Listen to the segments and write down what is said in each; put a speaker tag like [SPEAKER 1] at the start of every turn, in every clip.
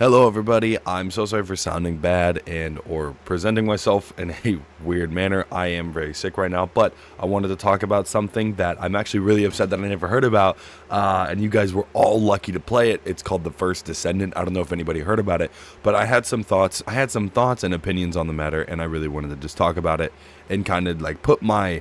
[SPEAKER 1] Hello everybody, I'm so sorry for sounding bad and or presenting myself in a weird manner. I am very sick right now, but I wanted to talk about something that I'm actually really upset that I never heard about, and you guys were all lucky to play it. It's called The First Descendant. I don't know if anybody heard about it, but I had some thoughts and opinions on the matter, and I really wanted to just talk about it and kind of like put my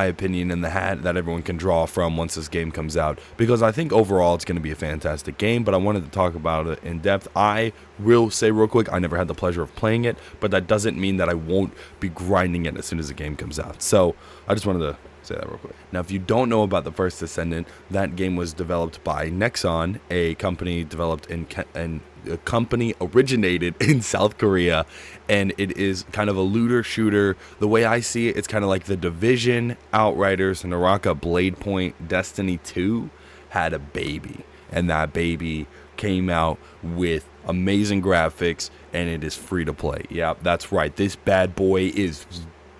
[SPEAKER 1] opinion in the hat that everyone can draw from once this game comes out, because I think overall it's going to be a fantastic game, but I wanted to talk about it in depth. I will say real quick, I never had the pleasure of playing it, but that doesn't mean that I won't be grinding it as soon as the game comes out. So I just wanted to say that real quick. Now, if you don't know about The First Descendant, that game was developed by Nexon, a company developed a company originated in South Korea, and it is kind of a looter shooter. The way I see it, it's kind of like The Division, Outriders, Naraka, Blade Point, Destiny 2 had a baby, and that baby came out with amazing graphics, and it is free to play. Yeah, that's right. This bad boy is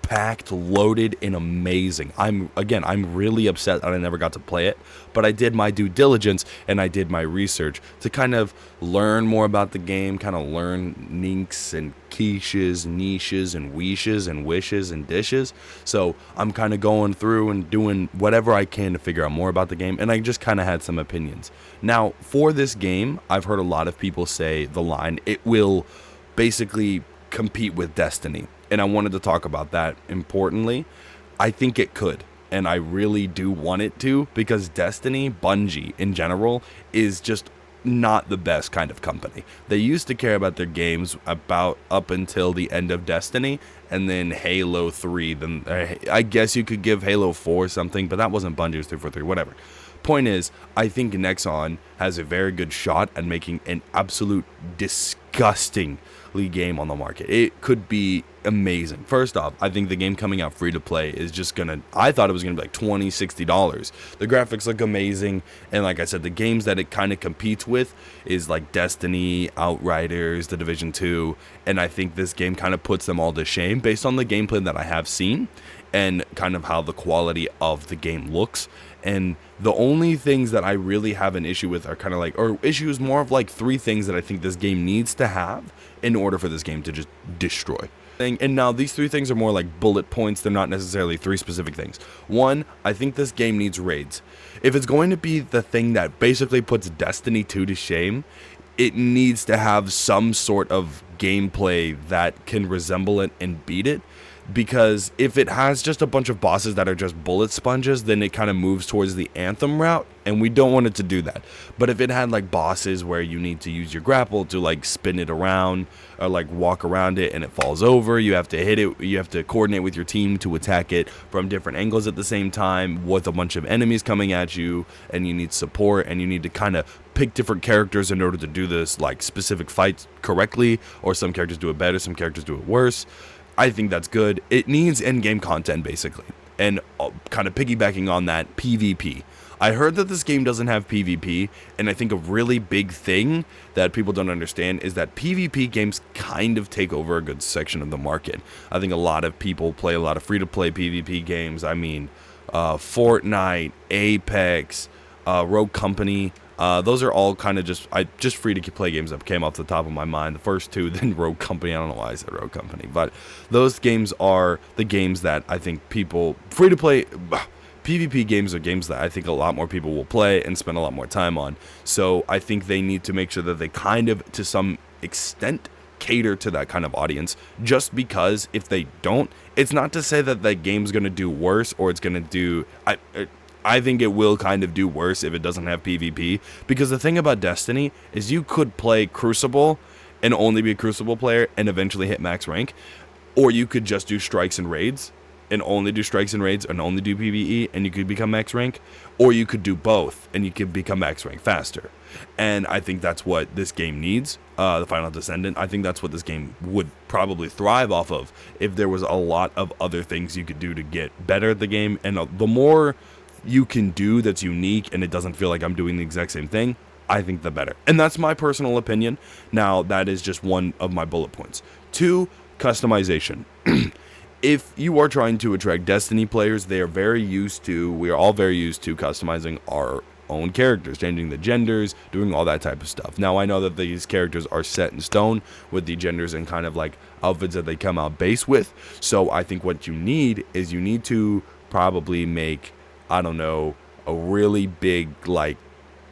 [SPEAKER 1] packed, loaded, and amazing. I'm really upset that I never got to play it, but I did my due diligence and I did my research to kind of learn more about the game, kind of learn ninks and quiches, niches and wishes and wishes and dishes. So I'm kind of going through and doing whatever I can to figure out more about the game, and I just kind of had some opinions. Now, for this game, I've heard a lot of people say the line, it will basically compete with Destiny. And I wanted to talk about that importantly. I think it could, and I really do want it to, because Destiny, Bungie in general, is just not the best kind of company. They used to care about their games about up until the end of Destiny, and then Halo 3, then I guess you could give Halo 4 something, but that wasn't Bungie's 343, whatever. Point is, I think Nexon has a very good shot at making an absolute disgustingly game on the market. It could be amazing. First off, I think the game coming out free to play is just gonna, I thought it was gonna be like $20, $60. The graphics look amazing, and like I said, the games that it kind of competes with is like Destiny, Outriders, The Division 2, and I think this game kind of puts them all to shame based on the gameplay that I have seen and kind of how the quality of the game looks. And the only things that I really have an issue with are kind of like, or issues more of like three things that I think this game needs to have in order for this game to just destroy. And now these three things are more like bullet points. They're not necessarily three specific things. One, I think this game needs raids. If it's going to be the thing that basically puts Destiny 2 to shame, it needs to have some sort of gameplay that can resemble it and beat it. Because if it has just a bunch of bosses that are just bullet sponges, then it kind of moves towards the Anthem route, and we don't want it to do that. But if it had like bosses where you need to use your grapple to like spin it around or like walk around it and it falls over, you have to hit it, you have to coordinate with your team to attack it from different angles at the same time with a bunch of enemies coming at you, and you need support, and you need to kind of pick different characters in order to do this like specific fights correctly, or some characters do it better, some characters do it worse. I think that's good. It needs in-game content, basically. And kind of piggybacking on that, PvP. I heard that this game doesn't have PvP, and I think a really big thing that people don't understand is that PvP games kind of take over a good section of the market. I think a lot of people play a lot of free-to-play PvP games. I mean, Fortnite, Apex, Rogue Company. Those are all kind of just free to play games that came off the top of my mind. The first two, then Rogue Company. I don't know why I said Rogue Company, but those games are the games that I think people free to play. PvP games are games that I think a lot more people will play and spend a lot more time on. So I think they need to make sure that they kind of, to some extent, cater to that kind of audience. Just because if they don't, it's not to say that that game's going to do worse, or it's going to do. I think it will kind of do worse if it doesn't have PvP, because the thing about Destiny is you could play Crucible and only be a Crucible player and eventually hit max rank, or you could just do strikes and raids and only do strikes and raids and only do PvE and you could become max rank, or you could do both and you could become max rank faster. And I think that's what this game needs, The Final Descendant. I think that's what this game would probably thrive off of if there was a lot of other things you could do to get better at the game. And the more you can do that's unique and it doesn't feel like I'm doing the exact same thing, I think the better. And that's my personal opinion. Now, that is just one of my bullet points. 2, customization. If you are trying to attract Destiny players, we are all very used to customizing our own characters, changing the genders, doing all that type of stuff. Now, I know that these characters are set in stone with the genders and kind of like outfits that they come out base with. So I think what you need is you need to probably make, I don't know, a really big like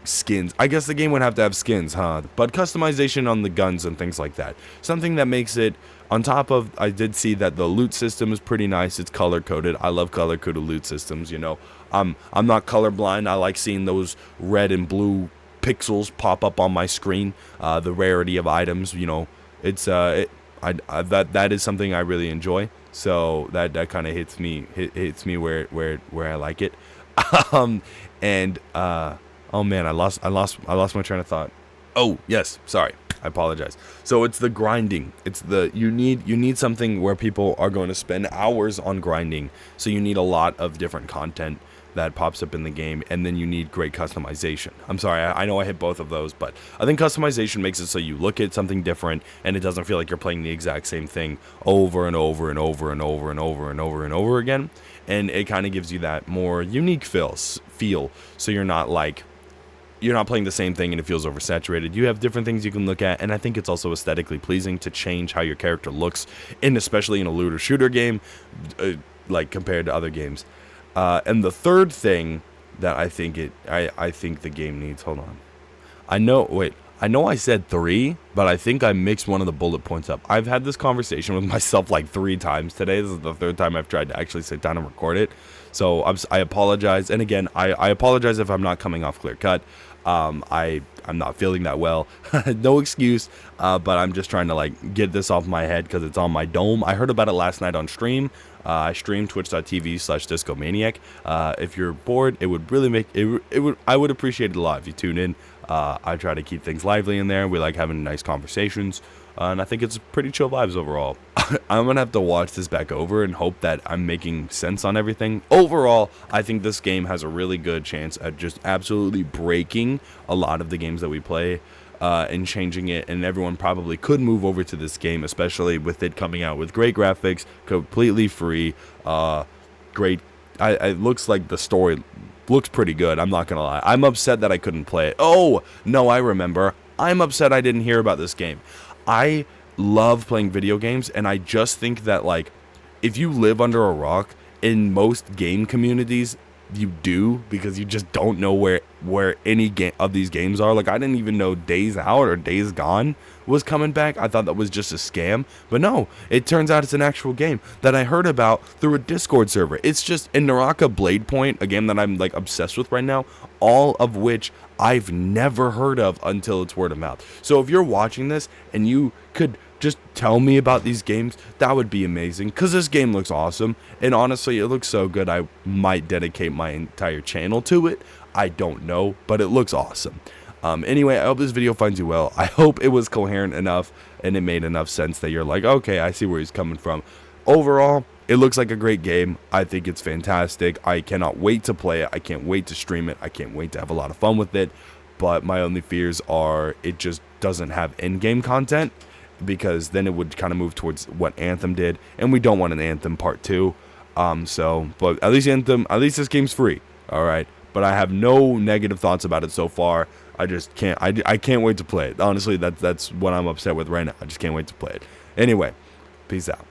[SPEAKER 1] skins. I guess the game would have to have skins, huh? But customization on the guns and things like that. Something that makes it, on top of, I did see that the loot system is pretty nice. It's color coded. I love color coded loot systems. You know, I'm not colorblind. I like seeing those red and blue pixels pop up on my screen. The rarity of items. You know, it's that is something I really enjoy. So that kind of hits me where I like it. And oh man, I lost my train of thought. Oh yes, sorry, I apologize. So it's the grinding. It's the you need something where people are going to spend hours on grinding. So you need a lot of different content that pops up in the game, and then you need great customization. I'm sorry, I know I hit both of those, but I think customization makes it so you look at something different and it doesn't feel like you're playing the exact same thing over and over and over and over and over and over and over again. And it kind of gives you that more unique feel, so you're not playing the same thing and it feels oversaturated. You have different things you can look at, and I think it's also aesthetically pleasing to change how your character looks, and especially in a looter shooter game, like compared to other games. And the third thing that I think the game needs. Hold on. I know I said 3, but I think I mixed one of the bullet points up. I've had this conversation with myself like 3 times today. This is the 3rd time I've tried to actually sit down and record it. So I apologize. And again, I apologize if I'm not coming off clear cut. I'm not feeling that well. No excuse. But I'm just trying to like get this off my head because it's on my dome. I heard about it last night on stream. I stream twitch.tv/discomaniac. If you're bored, it would really make it. I would appreciate it a lot if you tune in. I try to keep things lively in there. We like having nice conversations, and I think it's pretty chill vibes overall. I'm gonna have to watch this back over and hope that I'm making sense on everything. Overall, I think this game has a really good chance at just absolutely breaking a lot of the games that we play. And changing it, and everyone probably could move over to this game, especially with it coming out with great graphics, completely free, great. It looks like the story looks pretty good. I'm not gonna lie. I'm upset that I couldn't play it. Oh no, I remember. I'm upset I didn't hear about this game. I love playing video games, and I just think that like if you live under a rock, in most game communities you do, because you just don't know where any game of these games are. Like I didn't even know Days Out or Days Gone was coming back. I thought that was just a scam, but no, it turns out it's an actual game that I heard about through a Discord server. It's just in Naraka Blade Point, a game that I'm like obsessed with right now, all of which I've never heard of until it's word of mouth. So if you're watching this and you could just tell me about these games, that would be amazing, because this game looks awesome, and honestly it looks so good I might dedicate my entire channel to it. I don't know, but it looks awesome. Anyway, I hope this video finds you well. I hope it was coherent enough and it made enough sense that you're like, okay, I see where he's coming from. Overall, it looks like a great game. I think it's fantastic. I cannot wait to play it. I can't wait to stream it. I can't wait to have a lot of fun with it. But my only fears are it just doesn't have in-game content, because then it would kind of move towards what Anthem did, and we don't want an Anthem Part 2. But at least this game's free, all right? But I have no negative thoughts about it so far. I just can't, I can't wait to play it. Honestly, that's what I'm upset with right now. I just can't wait to play it. Anyway, peace out.